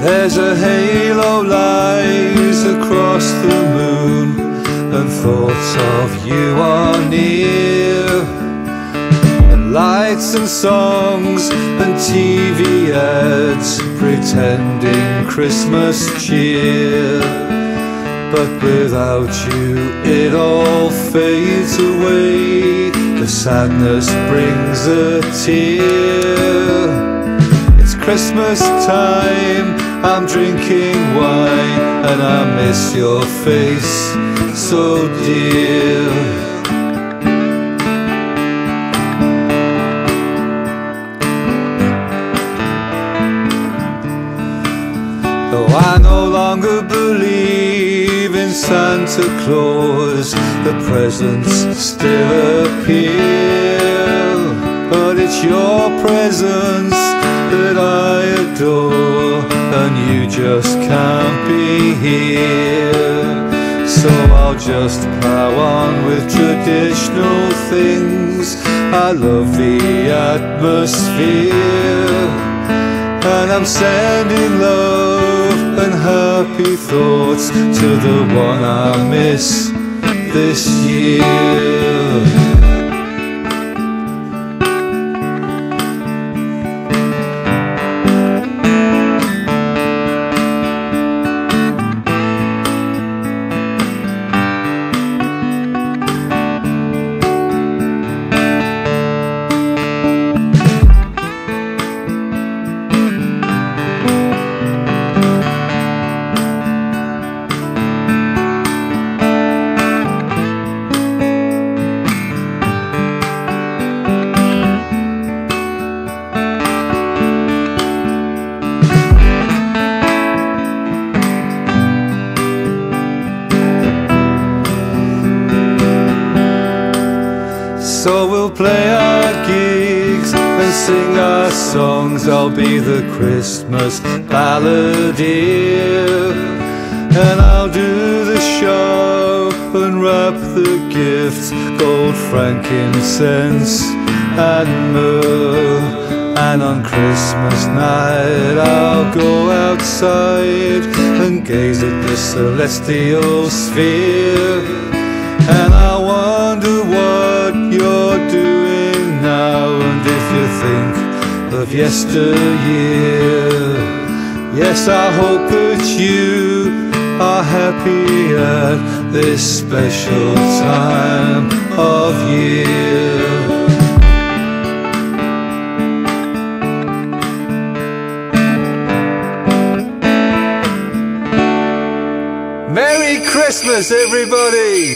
There's a halo lies across the moon, and thoughts of you are near. And lights and songs and TV ads pretending Christmas cheer. But without you it all fades away. The sadness brings a tear. It's Christmas time, I'm drinking wine, and I miss your face so dear. Though I no longer believe in Santa Claus, the presents still appear. But it's your presence that I adore, and you just can't be here. So I'll just plow on with traditional things. I love the atmosphere, and I'm sending love and happy thoughts to the one I miss this year. So we'll play our gigs and sing our songs. I'll be the Christmas balladeer, and I'll do the show and wrap the gifts, gold, frankincense and myrrh. And on Christmas night I'll go outside and gaze at the celestial sphere, and I wonder what you're doing now, and if you think of yesteryear. Yes, I hope that you are happy at this special time of year. Merry Christmas, everybody!